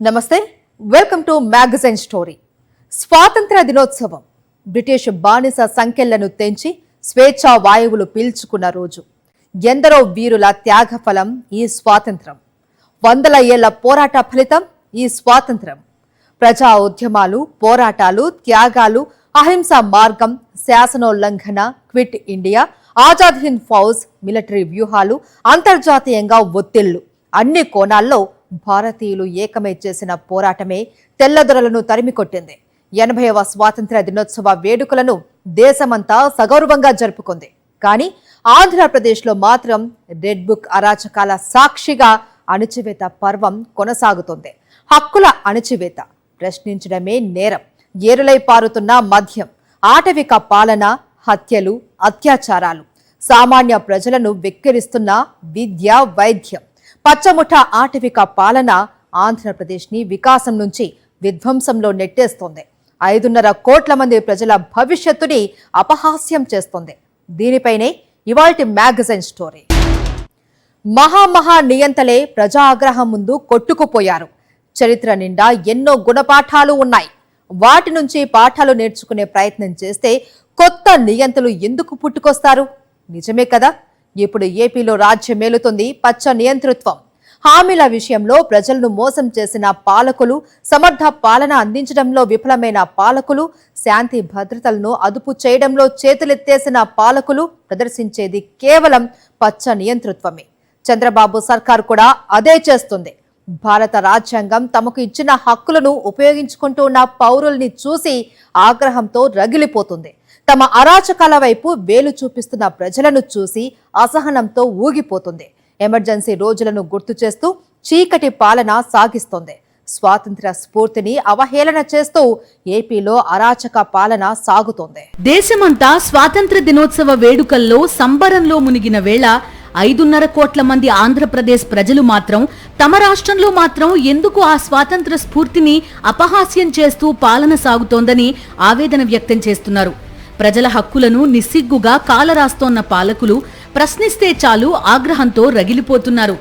నమస్తే, welcome to magazine story. స్వాతంత్ర దినోత్సవం బ్రిటిష్ బానిస సంఖ్యలను తెంచి స్వేచ్ఛా వాయువులు పీల్చుకున్న రోజు. ఎందరో వీరుల త్యాగ ఫలం ఈ స్వాతంత్రం. వందల ఏళ్ల పోరాట ఫలితం ఈ స్వాతంత్రం. ప్రజా ఉద్యమాలు, పోరాటాలు, త్యాగాలు, అహింసా మార్గం, శాసనోల్లంఘన, quit India, Azad Hind Fauj, military వ్యూహాలు, అంతర్జాతీయంగా ఒత్తిళ్లు, అన్ని కోణాల్లో భారతీయులు ఏకమై చేసిన పోరాటమే తెల్లదొరలను తరిమికొట్టింది. 80వ స్వాతంత్ర దినోత్సవ వేడుకలను దేశమంతా సగౌరవంగా జరుపుకుంది. కానీ ఆంధ్రప్రదేశ్లో మాత్రం రెడ్ బుక్ అరాచకాల సాక్షిగా అణచివేత పర్వం కొనసాగుతుంది. హక్కుల అణచివేత, ప్రశ్నించడమే నేరం, ఏరులై పారుతున్న మద్యం, ఆటవిక పాలన, హత్యలు, అత్యాచారాలు, సామాన్య ప్రజలను వెక్కిరిస్తున్న విద్య, వైద్యం, పచ్చముఠ ఆటవిక పాలన ఆంధ్రప్రదేశ్ని వికాసం నుంచి విధ్వంసంలో నెట్టేస్తోంది. 5.5 కోట్ల మంది ప్రజల భవిష్యత్తుని అపహాస్యం చేస్తోంది. దీనిపైనే ఇవాల్టి మ్యాగజైన్ స్టోరీ. మహా నియంతలే ప్రజా ఆగ్రహం ముందు కొట్టుకుపోయారు. చరిత్ర నిండా ఎన్నో గుణపాఠాలు ఉన్నాయి. వాటి నుంచి పాఠాలు నేర్చుకునే ప్రయత్నం చేస్తే కొత్త నియంతలు ఎందుకు పుట్టుకొస్తారు? నిజమే కదా. ఇప్పుడు ఏపీలో రాజ్యమేలుతుంది పచ్చ నియంతృత్వం. హామీల విషయంలో ప్రజలను మోసం చేసిన పాలకులు, సమర్థ పాలన అందించడంలో విఫలమైన పాలకులు, శాంతి భద్రతలను అదుపు చేయడంలో చేతులెత్తేసిన పాలకులు ప్రదర్శించేది కేవలం పచ్చ నియంతృత్వమే. చంద్రబాబు సర్కార్ కూడా అదే చేస్తుంది. భారత రాజ్యాంగం తమకు ఇచ్చిన హక్కులను ఉపయోగించుకుంటూ ఉన్న పౌరుల్ని చూసి ఆగ్రహంతో రగిలిపోతుంది. తమ అరాచకాల వైపు వేలు చూపిస్తున్న ప్రజలను చూసి అసహనంతో ఊగిపోతుంది. ఎమర్జెన్సీ రోజులను గుర్తు చేస్తూ చీకటి పాలన సాగిస్తోంది. స్వాతంత్ర స్ఫూర్తిని అవహేళన చేస్తూ ఏపీలో అరాచక పాలన సాగుతోంది. దేశమంతా స్వాతంత్ర దినోత్సవ వేడుకల్లో సంబరంలో మునిగిన వేళ 5.5 కోట్ల మంది ఆంధ్రప్రదేశ్ ప్రజలు మాత్రం తమ రాష్ట్రంలో మాత్రం ఎందుకు ఆ స్వాతంత్ర స్ఫూర్తిని అపహాస్యం చేస్తూ పాలన సాగుతోందని ఆవేదన వ్యక్తం చేస్తున్నారు. ప్రజల హక్కులను నిస్సిగ్గుగా కాలరాస్తోన్న పాలకులు ప్రశ్నిస్తే చాలు ఆగ్రహంతో రగిలిపోతున్నారు.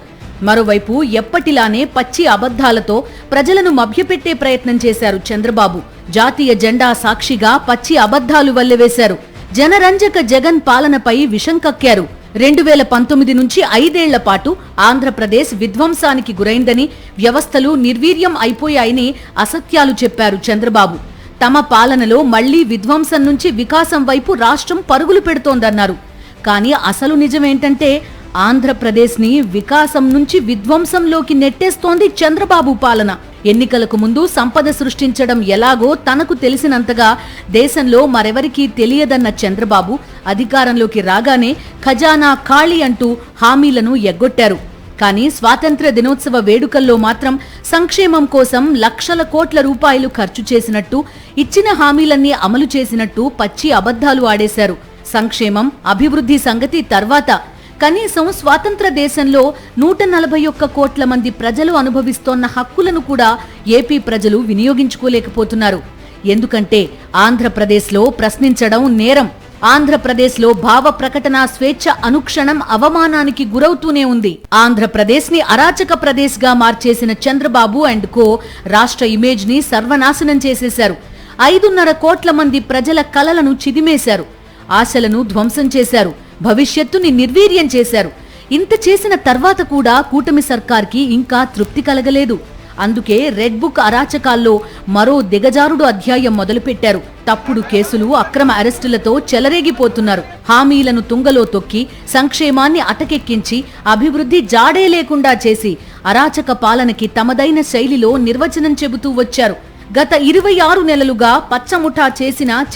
మరోవైపు ఎప్పటిలానే పచ్చి అబద్ధాలతో ప్రజలను మభ్యపెట్టే ప్రయత్నం చేశారు చంద్రబాబు. జాతీయ జెండా సాక్షిగా పచ్చి అబద్ధాలు వల్లెవేశారు. జనరంజక జగన్ పాలనపై విషం కక్కారు. 2019 నుంచి 5 ఏళ్ల పాటు ఆంధ్రప్రదేశ్ విధ్వంసానికి గురైందని, వ్యవస్థలు నిర్వీర్యం అయిపోయాయని అసత్యాలు చెప్పారు చంద్రబాబు. తమ పాలనలో మళ్లీ విధ్వంసం నుంచి వికాసం వైపు రాష్ట్రం పరుగులు పెడుతోందన్నారు. కానీ అసలు నిజమేంటంటే ఆంధ్రప్రదేశ్ని వికాసం నుంచి విధ్వంసంలోకి నెట్టేస్తోంది చంద్రబాబు పాలన. ఎన్నికలకు ముందు సంపద సృష్టించడం ఎలాగో తనకు తెలిసినంతగా దేశంలో మరెవరికీ తెలియదన్న చంద్రబాబు అధికారంలోకి రాగానే ఖజానా ఖాళీ అంటూ హామీలను ఎగ్గొట్టారు. కానీ స్వాతంత్ర దినోత్సవ వేడుకల్లో మాత్రం సంక్షేమం కోసం లక్షల కోట్ల రూపాయలు ఖర్చు చేసినట్టు, ఇచ్చిన హామీలన్నీ అమలు చేసినట్టు పచ్చి అబద్ధాలు ఆడేశారు. సంక్షేమం, అభివృద్ధి సంగతి తర్వాత, కనీసం స్వాతంత్ర దేశంలో 141 కోట్ల మంది ప్రజలు అనుభవిస్తోన్న హక్కులను కూడా ఏపీ ప్రజలు వినియోగించుకోలేకపోతున్నారు. ఎందుకంటే ఆంధ్రప్రదేశ్లో ప్రశ్నించడం నేరం. ఆంధ్రప్రదేశ్లో భావ ప్రకటన స్వేచ్ఛ అనుక్షణం అవమానానికి గురవుతూనే ఉంది. ఆంధ్రప్రదేశ్ ని అరాచక ప్రదేశ్ గా మార్చేసిన చంద్రబాబు అండ్ కో రాష్ట్ర ఇమేజ్ ని సర్వనాశనం చేసేశారు. 5.5 కోట్ల మంది ప్రజల కలలను చిదిమేశారు. ఆశలను ధ్వంసం చేశారు. భవిష్యత్తుని నిర్వీర్యం చేశారు. ఇంత చేసిన తర్వాత కూడా కూటమి సర్కార్కి ఇంకా తృప్తి కలగలేదు. అందుకే రెడ్ బుక్ అరాచకాల్లో మరో దిగజారుడు అధ్యాయం మొదలుపెట్టారు. తప్పుడు కేసులు, అక్రమ అరెస్టులతో చెలరేగిపోతున్నారు. హామీలను తుంగలో తొక్కి, సంక్షేమాన్ని అటకెక్కించి, అభివృద్ధి జాడే లేకుండా చేసి అరాచక పాలనకి తమదైన శైలిలో నిర్వచనం చెబుతూ వచ్చారు. గత 26 నెలలుగా పచ్చముఠా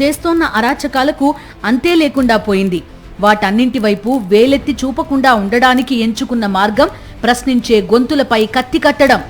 చేస్తోన్న అరాచకాలకు అంతే లేకుండా పోయింది. వాటన్నింటి వైపు వేలెత్తి చూపకుండా ఉండడానికి ఎంచుకున్న మార్గం ప్రశ్నించే గొంతులపై కత్తి కట్టడం.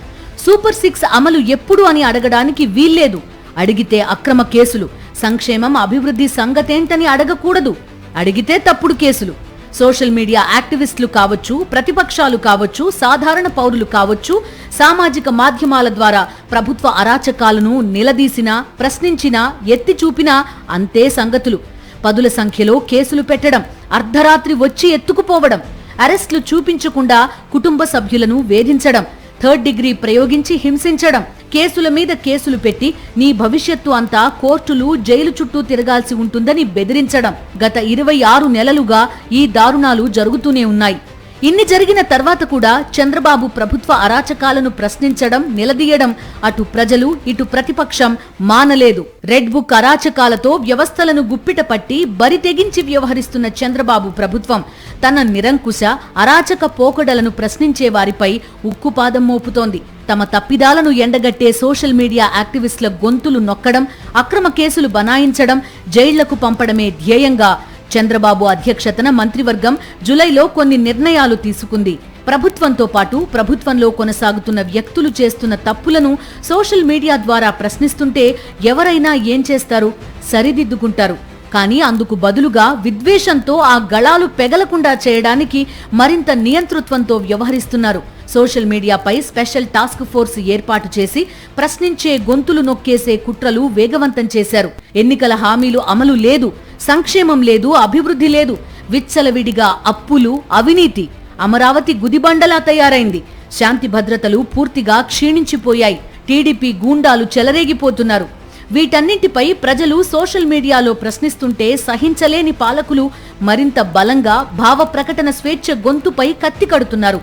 సూపర్ 6 అమలు ఎప్పుడు అని అడగడానికి వీల్లేదు. అడిగితే అక్రమ కేసులు. సంక్షేమం, అభివృద్ధి సంగతేంటని అడగకూడదు. అడిగితే తప్పుడు కేసులు. సోషల్ మీడియా యాక్టివిస్టులు కావచ్చు, ప్రతిపక్షాలు కావచ్చు, సాధారణ పౌరులు కావచ్చు, సామాజిక మాధ్యమాల ద్వారా ప్రభుత్వ అరాచకాలను నిలదీసినా, ప్రశ్నించినా, ఎత్తి చూపినా అంతే సంగతులు. పదుల సంఖ్యలో కేసులు పెట్టడం, అర్ధరాత్రి వచ్చి ఎత్తుకుపోవడం, అరెస్టులు చూపించకుండా కుటుంబ సభ్యులను వేధించడం, థర్డ్ డిగ్రీ ప్రయోగించి హింసించడం, కేసుల మీద కేసులు పెట్టి నీ భవిష్యత్తు అంతా కోర్టులు జైలు చుట్టూ తిరగాల్సి ఉంటుందని బెదిరించడం. గత 26 నెలలుగా ఈ దారుణాలు జరుగుతూనే ఉన్నాయి. ఇన్ని జరిగిన తర్వాత కూడా చంద్రబాబు ప్రభుత్వ అరాచకాలను ప్రశ్నించడం, నిలదీయడం అటు ప్రజలు ఇటు ప్రతిపక్షం మానలేదు. రెడ్ బుక్ అరాచకాలతో వ్యవస్థలను గుప్పిట పట్టి బరి తెగించి వ్యవహరిస్తున్న చంద్రబాబు ప్రభుత్వం తన నిరంకుశ అరాచక పోకడలను ప్రశ్నించే వారిపై ఉక్కుపాదం మోపుతోంది. తమ తప్పిదాలను ఎండగట్టే సోషల్ మీడియా యాక్టివిస్టుల గొంతులు నొక్కడం, అక్రమ కేసులు బనాయించడం, జైళ్లకు పంపడమే ధ్యేయంగా చంద్రబాబు అధ్యక్షతన మంత్రివర్గం జులైలో కొన్ని నిర్ణయాలు తీసుకుంది. ప్రభుత్వంతో పాటు ప్రభుత్వంలో కొనసాగుతున్న వ్యక్తులు చేస్తున్న తప్పులను సోషల్ మీడియా ద్వారా ప్రశ్నిస్తుంటే ఎవరైనా ఏం చేస్తారు? సరిదిద్దుకుంటారు. కానీ అందుకు బదులుగా విద్వేషంతో ఆ గళాలు పెగలకుండా చేయడానికి మరింత నియంతృత్వంతో వ్యవహరిస్తున్నారు. సోషల్ మీడియాపై స్పెషల్ టాస్క్ ఫోర్స్ ఏర్పాటు చేసి ప్రశ్నించే గొంతులు నొక్కేసే కుట్రలు వేగవంతం చేశారు. ఎన్నికల హామీలు అమలు లేదు, సంక్షేమం లేదు, అభివృద్ధి లేదు. విచ్చలవిడిగా అప్పులు, అవినీతి. అమరావతి గుదిబండలా తయారైంది. శాంతి భద్రతలు పూర్తిగా క్షీణించిపోయాయి. టీడీపీ గూండాలు చెలరేగిపోతున్నారు. వీటన్నింటిపై ప్రజలు సోషల్ మీడియాలో ప్రశ్నిస్తుంటే సహించలేని పాలకులు మరింత బలంగా భావ ప్రకటన స్వేచ్ఛ గొంతుపై కత్తి కడుతున్నారు.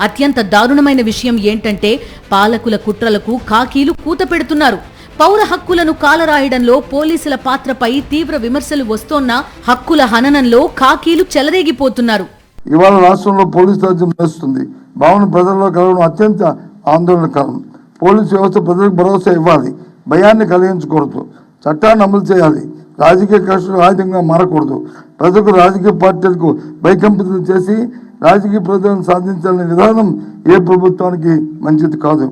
అత్యంత దారుణమైన విషయం ఏంటంటే పాలకుల కుట్రలకు కాకీలు కూత పెడుతున్నారు. పౌర హక్కులను కాలరాయడంలో పోలీసుల పాత్రపై తీవ్ర విమర్శలు వస్తోన్నా హక్కుల హననంలో కాకీలు చెలరేగిపోతున్నారు. ఇవాళ రాష్ట్రంలో పోలీసు రాజ్యం నడుస్తుంది. భావన ప్రజల్లో కలగడం అత్యంత ఆందోళనకరం. పోలీసు వ్యవస్థ ప్రజలకు భరోసా ఇవ్వాలి, భయాన్ని కలిగించకూడదు, చట్టాన్ని అమలు చేయాలి, రాజకీయ కక్షలు ఆయుధంగా మారకూడదు. ప్రజలకు రాజకీయ పార్టీలకు భయకంపితులు చేసి రాజకీయ ప్రజలను సాధించాలనే విధానం ఏ ప్రభుత్వానికి మంచిది కాదు.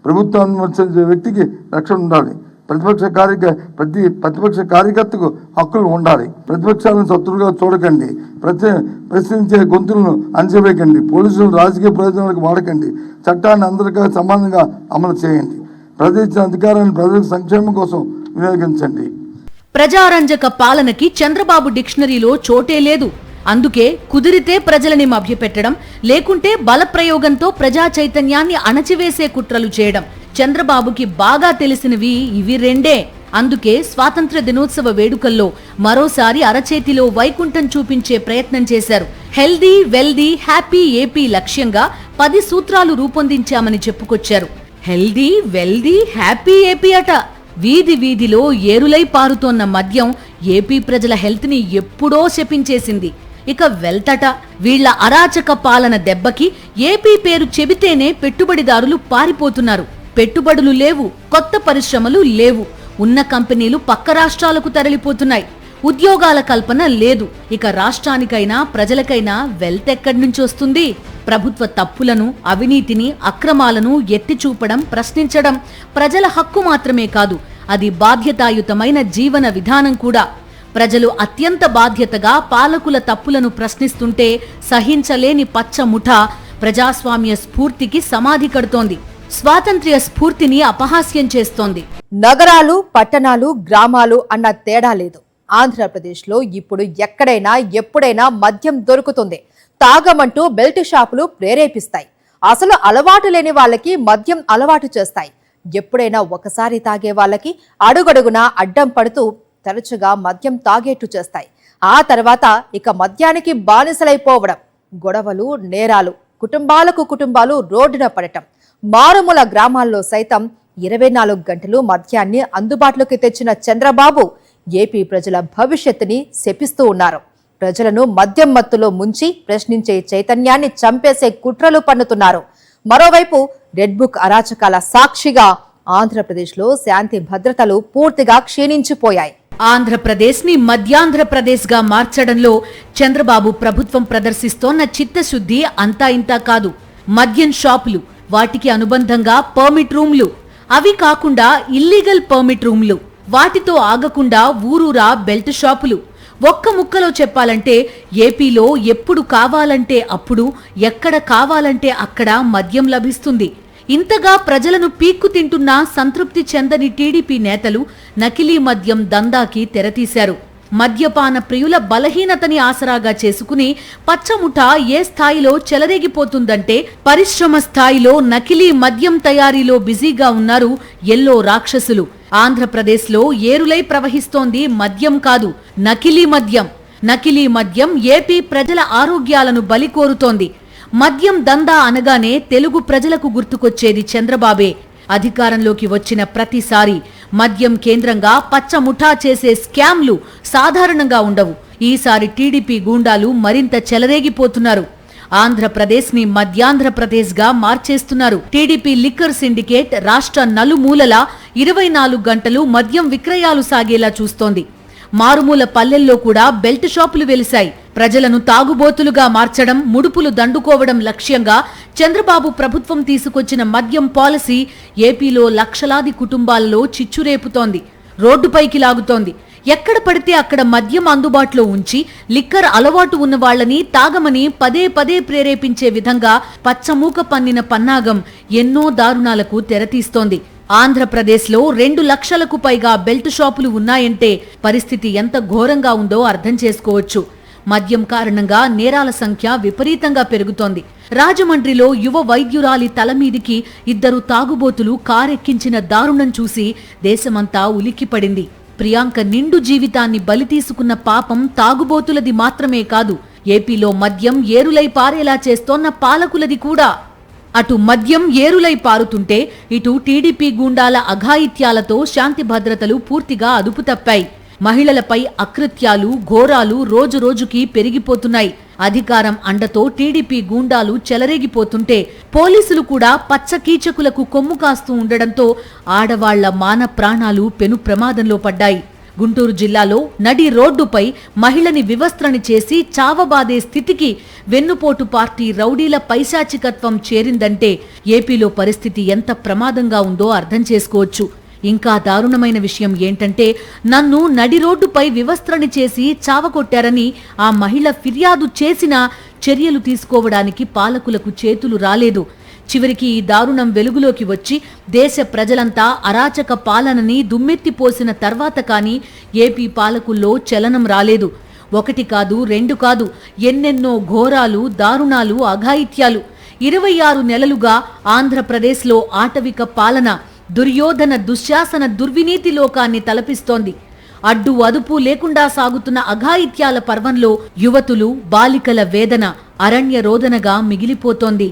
ప్రభుత్వాన్ని విమర్శించే వ్యక్తికి రక్షణ ఉండాలి. ప్రతిపక్ష కార్యకర్తకు హక్కులు ఉండాలి. ప్రతిపక్షాలను శత్రువుగా చూడకండి. ప్రశ్నించే గొంతులను అణచివేయకండి. పోలీసులు రాజకీయ ప్రయోజనాలకు వాడకండి. చట్టాన్ని అందరికీ సమానంగా అమలు చేయండి. ప్రజలు ఇచ్చిన అధికారాన్ని ప్రజలకు సంక్షేమం కోసం వినియోగించండి. ప్రజారంజక పాలనకి చంద్రబాబు డిక్షనరీలో చోటే లేదు. అందుకే కుదిరితే ప్రజలని మభ్యపెట్టడం, లేకుంటే బలప్రయోగంతో ప్రజా చైతన్యాన్ని అణచివేసే కుట్రలు చేయడం చంద్రబాబుకి బాగా తెలిసినవి ఇవి రెండే. అందుకే స్వాతంత్ర దినోత్సవ వేడుకల్లో మరోసారి అరచేతిలో వైకుంఠం చూపించే ప్రయత్నం చేశారు. హెల్దీ, వెల్దీ, హ్యాపీ ఏపీ లక్ష్యంగా 10 సూత్రాలు రూపొందించామని చెప్పుకొచ్చారు. హెల్దీ, వెల్దీ, హ్యాపీ ఏపీ అట. వీధి వీధిలో ఏరులై పారుతోన్న మద్యం ఏపీ ప్రజల హెల్త్ ని ఎప్పుడో శపించేసింది. ఇక వెల్తట. వీళ్ల అరాచక పాలన దెబ్బకి ఏపీ పేరు చెబితేనే పెట్టుబడిదారులు పారిపోతున్నారు. పెట్టుబడులు లేవు, కొత్త పరిశ్రమలు లేవు. ఉన్న కంపెనీలు పక్క రాష్ట్రాలకు తరలిపోతున్నాయి. ఉద్యోగాల కల్పన లేదు. ఇక రాష్ట్రానికైనా ప్రజలకైనా వెల్త్ ఎక్కడి నుంచి వస్తుంది? ప్రభుత్వ తప్పులను, అవినీతిని, అక్రమాలను ఎత్తి చూపడం, ప్రశ్నించడం ప్రజల హక్కు మాత్రమే కాదు, అది బాధ్యతాయుతమైన జీవన విధానం కూడా. ప్రజలు అత్యంత బాధ్యతగా పాలకుల తప్పులను ప్రశ్నిస్తుంటే సహించలేని పచ్చముఠ ప్రజాస్వామ్య స్ఫూర్తికి సమాధి కడుతోంది. స్వాతంత్ర్య స్ఫూర్తిని అపహాస్యం చేస్తోంది. నగరాలు, పట్టణాలు, గ్రామాలు అన్న తేడా లేదు. ఆంధ్రప్రదేశ్లో ఇప్పుడు ఎక్కడైనా ఎప్పుడైనా మద్యం దొరుకుతుంది. తాగమంటూ బెల్ట్ షాపులు ప్రేరేపిస్తాయి. అసలు అలవాటు లేని వాళ్ళకి మద్యం అలవాటు చేస్తాయి. ఎప్పుడైనా ఒకసారి తాగే వాళ్ళకి అడుగడుగునా అడ్డం పడుతూ తరచుగా మద్యం తాగేట్టు చేస్తాయి. ఆ తర్వాత ఇక మద్యానికి బానిసలైపోవడం, గొడవలు, నేరాలు, కుటుంబాలు రోడ్డున పడటం. మారుమూల గ్రామాల్లో సైతం 24 గంటలు మద్యాన్ని అందుబాటులోకి తెచ్చిన చంద్రబాబు ఏపీ ప్రజల భవిష్యత్తుని శపిస్తూ ఉన్నారు. ప్రజలను మద్యం మత్తులో ముంచి ప్రశ్నించే చైతన్యాన్ని చంపేసే కుట్రలు పన్నుతున్నారు. మరోవైపు రెడ్ బుక్ అరాచకాల సాక్షిగా ఆంధ్రప్రదేశ్లో శాంతి భద్రతలు పూర్తిగా క్షీణించిపోయాయి. ఆంధ్రప్రదేశ్ ని మధ్యాంధ్రప్రదేశ్ గా మార్చడంలో చంద్రబాబు ప్రభుత్వం ప్రదర్శిస్తోన్న చిత్తశుద్ధి అంతా ఇంతా కాదు. మద్యం షాపులు, వాటికి అనుబంధంగా పర్మిట్ రూమ్లు, అవి కాకుండా ఇల్లీగల్ పర్మిట్ రూమ్లు, వాటితో ఆగకుండా ఊరూరా బెల్ట్ షాపులు. ఒక్క ముక్కలో చెప్పాలంటే ఏపీలో ఎప్పుడు కావాలంటే అప్పుడు, ఎక్కడ కావాలంటే అక్కడ మద్యం లభిస్తుంది. ఇంతగా ప్రజలను పీక్కు తింటున్నా సంతృప్తి చెందని టీడీపీ నేతలు నకిలీ మద్యం దందాకి తెరతీశారు. మద్యపాన ప్రియుల బలహీనతని ఆసరాగా చేసుకుని పచ్చముఠా ఏ స్థాయిలో చెలరేగిపోతుందంటే పరిశ్రమ స్థాయిలో నకిలీ మద్యం తయారీలో బిజీగా ఉన్నారు ఎల్లో రాక్షసులు. ఆంధ్రప్రదేశ్లో ఏరులై ప్రవహిస్తోంది మద్యం కాదు, నకిలీ మద్యం. నకిలీ మద్యం ఏపీ ప్రజల ఆరోగ్యాలను బలికోరుతోంది. మద్యం దందా అనగానే తెలుగు ప్రజలకు గుర్తుకొచ్చేది చంద్రబాబే. అధికారంలోకి వచ్చిన ప్రతిసారి మద్యం కేంద్రంగా పచ్చముఠా చేసే స్కామ్లు సాధారణంగా ఉండవు. ఈసారి టీడీపీ గూండాలు మరింత చెలరేగిపోతున్నారు. ఆంధ్రప్రదేశ్ ని మధ్యాంధ్రప్రదేశ్గా మార్చేస్తున్నారు. టీడీపీ లిక్కర్ సిండికేట్ రాష్ట్ర నలుమూలలా 24 గంటలు మద్యం విక్రయాలు సాగేలా చూస్తోంది. మారుమూల పల్లెల్లో కూడా బెల్ట్ షాపులు వెలిశాయి. ప్రజలను తాగుబోతులుగా మార్చడం, ముడుపులు దండుకోవడం లక్ష్యంగా చంద్రబాబు ప్రభుత్వం తీసుకొచ్చిన మద్యం పాలసీ ఏపీలో లక్షలాది కుటుంబాల్లో చిచ్చురేపుతోంది, రోడ్డుపైకి లాగుతోంది. ఎక్కడ పడితే అక్కడ మద్యం అందుబాటులో ఉంచి లిక్కర్ అలవాటు ఉన్న వాళ్లని తాగమని పదే పదే ప్రేరేపించే విధంగా పచ్చమూక పన్నిన పన్నాగం ఎన్నో దారుణాలకు తెరతీస్తోంది. ఆంధ్రప్రదేశ్లో 2 లక్షలకు పైగా బెల్ట్ షాపులు ఉన్నాయంటే పరిస్థితి ఎంత ఘోరంగా ఉందో అర్థం చేసుకోవచ్చు. మద్యం కారణంగా నేరాల సంఖ్య విపరీతంగా పెరుగుతోంది. రాజమండ్రిలో యువ వైద్యురాలి తలమీదికి 2 తాగుబోతులు కారెక్కించిన దారుణం చూసి దేశమంతా ఉలిక్కిపడింది. ప్రియాంక నిండు జీవితాన్ని బలి తీసుకున్న పాపం తాగుబోతులది మాత్రమే కాదు, ఏపీలో మద్యం ఏరులై పారేలా చేస్తోన్న పాలకులది కూడా. అటు మద్యం ఏరులై పారుతుంటే ఇటు టీడీపీ గూండాల అఘాయిత్యాలతో శాంతి భద్రతలు పూర్తిగా అదుపు తప్పాయి. మహిళలపై అకృత్యాలు, ఘోరాలు రోజురోజుకి పెరిగిపోతున్నాయి. అధికారం అండతో టీడీపీ గూండాలు చెలరేగిపోతుంటే పోలీసులు కూడా పచ్చకీచకులకు కొమ్ము కాస్తూ ఉండడంతో ఆడవాళ్ల మాన ప్రాణాలు పెను ప్రమాదంలో పడ్డాయి. గుంటూరు జిల్లాలో నడి రోడ్డుపై మహిళని వివస్త్రని చేసి చావబాదే స్థితికి వెన్నుపోటు పార్టీ రౌడీల పైశాచికత్వం చేరిందంటే ఏపీలో పరిస్థితి ఎంత ప్రమాదంగా ఉందో అర్థం చేసుకోవచ్చు. ఇంకా దారుణమైన విషయం ఏంటంటే నన్ను నడి రోడ్డుపై వివస్త్రని చేసి చావకొట్టారని ఆ మహిళ ఫిర్యాదు చేసినా చర్యలు తీసుకోవడానికి పాలకులకు చేతులు రాలేదు. చివరికి ఈ దారుణం వెలుగులోకి వచ్చి దేశ ప్రజలంతా అరాచక పాలనని దుమ్మెత్తిపోసిన తర్వాత కానీ ఏపీ పాలకుల్లో చలనం రాలేదు. 1 కాదు 2 కాదు, ఎన్నెన్నో ఘోరాలు, దారుణాలు, అఘాయిత్యాలు. 26 నెలలుగా ఆంధ్రప్రదేశ్లో ఆటవిక పాలన దుర్యోధన దుశ్శాసన దుర్వినీతి లోకాన్ని తలపిస్తోంది. అడ్డు అదుపు లేకుండా సాగుతున్న అఘాయిత్యాల పర్వంలో యువతులు, బాలికల వేదన అరణ్య రోదనగా మిగిలిపోతోంది.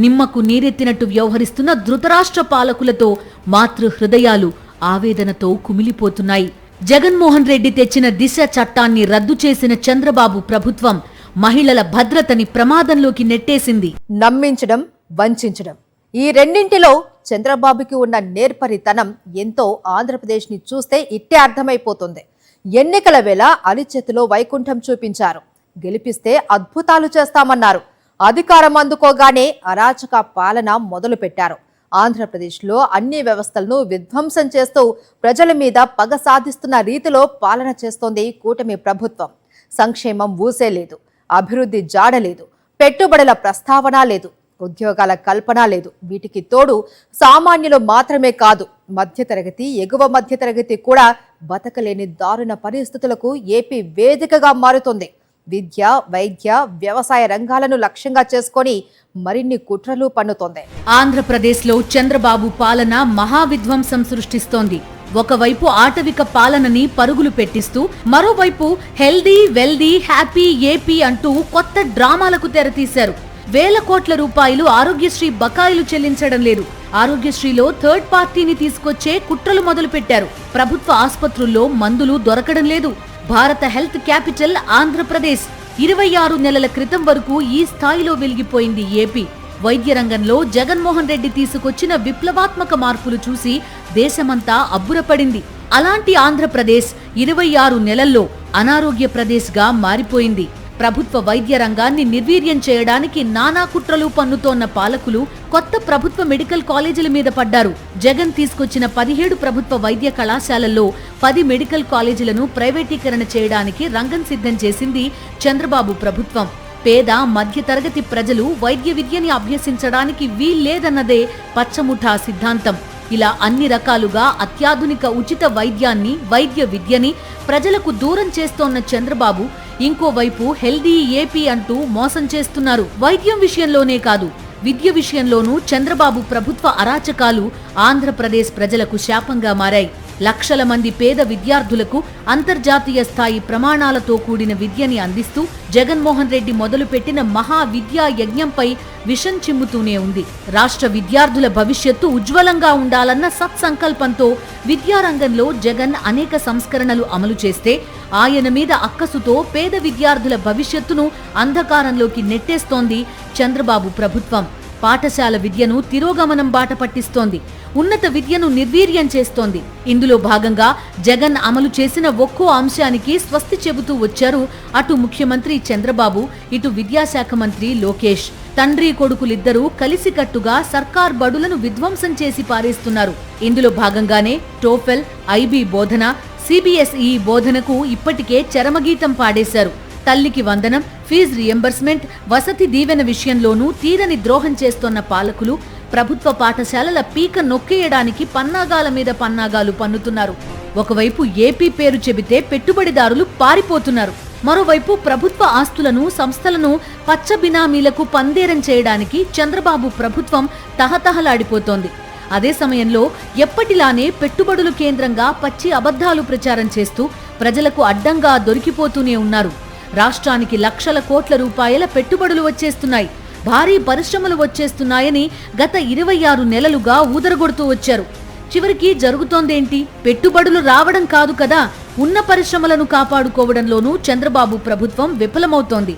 నిమ్మకు నీరెత్తినట్టు వ్యవహరిస్తున్న ధృతరాష్ట్ర పాలకులతో మాతృ హృదయాలు ఆవేదనతో కుమిలిపోతున్నాయి. జగన్మోహన్ రెడ్డి తెచ్చిన దిశ చట్టాన్ని రద్దు చేసిన చంద్రబాబు ప్రభుత్వం మహిళల భద్రతని ప్రమాదంలోకి నెట్టేసింది. నమ్మించడం, వంచడం, ఈ రెండింటిలో చంద్రబాబుకి ఉన్న నేర్పరితనం ఎంతో ఆంధ్రప్రదేశ్ని చూస్తే ఇట్టే అర్థమైపోతుంది. ఎన్నికల వేళ అరిచేతిలో వైకుంఠం చూపించారు, గెలిపిస్తే అద్భుతాలు చేస్తామన్నారు. అధికారం అందుకోగానే అరాచక పాలన మొదలు పెట్టారు. ఆంధ్రప్రదేశ్లో అన్ని వ్యవస్థలను విధ్వంసం చేస్తూ ప్రజల మీద పగ సాధిస్తున్న రీతిలో పాలన చేస్తోంది కూటమి ప్రభుత్వం. సంక్షేమం ఊసే లేదు, అభివృద్ధి జాడలేదు, పెట్టుబడుల ప్రస్తావన లేదు, ఉద్యోగాల కల్పన లేదు. వీటికి తోడు సామాన్యులు మాత్రమే కాదు, మధ్యతరగతి, ఎగువ మధ్యతరగతి కూడా బతకలేని దారుణ పరిస్థితులకు ఏపీ వేదికగా మారుతోంది. విద్య, వైద్య, వ్యవసాయ రంగాలను లక్ష్యంగా చేసుకొని మరిన్ని కుట్రలు పన్నుతోంది. ఆంధ్రప్రదేశ్లో చంద్రబాబు పాలన మహావిధ్వంసం సృష్టిస్తోంది. ఒకవైపు ఆటవిక పాలనని పరుగులు పెట్టిస్తూ మరోవైపు హెల్దీ, వెల్దీ, హ్యాపీ ఏపీ అంటూ కొత్త డ్రామాలకు తెరతీశారు. వేల కోట్ల రూపాయలు ఆరోగ్యశ్రీ బకాయిలు చెల్లించడం లేదు. ఆరోగ్యశ్రీలో థర్డ్ పార్టీని తీసుకొచ్చే కుట్రలు మొదలుపెట్టారు. ప్రభుత్వ ఆసుపత్రుల్లో మందులు దొరకడం లేదు. భారత హెల్త్ క్యాపిటల్ ఆంధ్రప్రదేశ్. 26 నెలల క్రితం వరకు ఈ స్థాయిలో వెలిగిపోయింది ఏపీ. వైద్య రంగంలో జగన్మోహన్ రెడ్డి తీసుకొచ్చిన విప్లవాత్మక మార్పులు చూసి దేశమంతా అబ్బురపడింది. అలాంటి ఆంధ్రప్రదేశ్ 26 నెలల్లో అనారోగ్య ప్రదేశ్గా మారిపోయింది. ప్రభుత్వ వైద్య రంగాన్ని నిర్వీర్యం చేయడానికి నానా కుట్రలు పన్నుతోన్న పాలకులు కొత్త ప్రభుత్వ మెడికల్ కాలేజీల మీద పడ్డారు. జగన్ తీసుకొచ్చిన 17 ప్రభుత్వ వైద్య కళాశాలల్లో 10 మెడికల్ కాలేజీలను ప్రైవేటీకరణ చేయడానికి రంగం సిద్ధం చేసింది చంద్రబాబు ప్రభుత్వం. పేద మధ్యతరగతి ప్రజలు వైద్య విద్యని అభ్యసించడానికి వీల్లేదన్నదే పచ్చముఠా సిద్ధాంతం. ఇలా అన్ని రకాలుగా అత్యాధునిక ఉచిత వైద్యాన్ని, వైద్య విద్యని ప్రజలకు దూరం చేస్తోన్న చంద్రబాబు ఇంకోవైపు హెల్దీ ఏపీ అంటూ మోసం చేస్తున్నారు. వైద్యం విషయంలోనే కాదు, విద్య విషయంలోనూ చంద్రబాబు ప్రభుత్వ అరాచకాలు ఆంధ్రప్రదేశ్ ప్రజలకు శాపంగా మారాయి. లక్షల మంది పేద విద్యార్థులకు అంతర్జాతీయ స్థాయి ప్రమాణాలతో కూడిన విద్యని అందిస్తూ జగన్మోహన్ రెడ్డి మొదలుపెట్టిన మహా విద్యా యజ్ఞంపై విషం చిమ్ముతూనే ఉంది. రాష్ట్ర విద్యార్థుల భవిష్యత్తు ఉజ్వలంగా ఉండాలన్న సత్సంకల్పంతో విద్యారంగంలో జగన్ అనేక సంస్కరణలు అమలు చేస్తే ఆయన మీద అక్కసుతో పేద విద్యార్థుల భవిష్యత్తును అంధకారంలోకి నెట్టేస్తోంది చంద్రబాబు ప్రభుత్వం. పాఠశాల విద్యను తిరోగమనం బాట పట్టిస్తోంది. ఉన్నత విద్యను నిర్వీర్యం చేస్తోంది. ఇందులో భాగంగా జగన్ అమలు చేసిన ఒక్కో అంశానికి స్వస్తి చెబుతూ వచ్చారు అటు ముఖ్యమంత్రి చంద్రబాబు, ఇటు విద్యాశాఖ మంత్రి లోకేష్. తండ్రి కొడుకులిద్దరూ కలిసికట్టుగా సర్కార్ బడులను విధ్వంసం చేసి పారేస్తున్నారు. ఇందులో భాగంగానే టోఫెల్, ఐబీ బోధన, సిబిఎస్ఈ బోధనకు ఇప్పటికే చరమగీతం పాడేశారు. తల్లికి వందనం, ఫీజు రియంబర్స్మెంట్, వసతి దీవెన విషయంలోనూ తీరని ద్రోహం చేస్తోన్న పాలకులు ప్రభుత్వ పాఠశాలల పీక నొక్కేయడానికి పన్నాగాల మీద పన్నాగాలు పన్నుతున్నారు. ఒకవైపు ఏపీ పేరు చెబితే పెట్టుబడిదారులు పారిపోతున్నారు. మరోవైపు ప్రభుత్వ ఆస్తులను, సంస్థలను పచ్చ బినామీలకు పందేరం చేయడానికి చంద్రబాబు ప్రభుత్వం తహతహలాడిపోతోంది. అదే సమయంలో ఎప్పటిలానే పెట్టుబడులు కేంద్రంగా పచ్చి అబద్ధాలు ప్రచారం చేస్తూ ప్రజలకు అడ్డంగా దొరికిపోతూనే ఉన్నారు. రాష్ట్రానికి లక్షల కోట్ల రూపాయల పెట్టుబడులు వచ్చేస్తున్నాయి, భారీ పరిశ్రమలు వచ్చేస్తున్నాయని గత 26 నెలలుగా ఊదరగొడుతూ వచ్చారు. చివరికి జరుగుతోందేంటి? పెట్టుబడులు రావడం కాదు కదా, ఉన్న పరిశ్రమలను కాపాడుకోవడంలోనూ చంద్రబాబు ప్రభుత్వం విఫలమవుతోంది.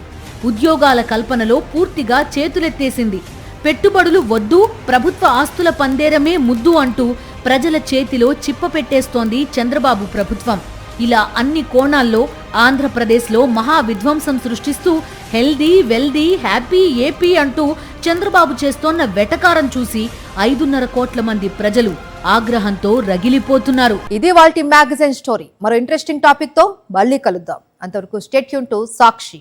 ఉద్యోగాల కల్పనలో పూర్తిగా చేతులెత్తేసింది. పెట్టుబడులు వద్దు, ప్రభుత్వ ఆస్తుల పందేరమే ముద్దు అంటూ ప్రజల చేతిలో చిప్ప పెట్టేస్తోంది చంద్రబాబు ప్రభుత్వం. ఇలా అన్ని కోణాల్లో ఆంధ్రప్రదేశ్లో మహా విధ్వంసం సృష్టిస్తూ హెల్దీ, వెల్దీ, హ్యాపీ ఏపీ అంటూ చంద్రబాబు చేస్తోన్న వెటకారం చూసి 5.5 కోట్ల మంది ప్రజలు ఆగ్రహంతో రగిలిపోతున్నారు. ఇది వాల్టి మ్యాగజైన్ స్టోరీ. మరో ఇంట్రెస్టింగ్ టాపిక్ తో మళ్ళీ కలుద్దాం. అంతవరకు స్టే ట్యూన్ టు సాక్షి.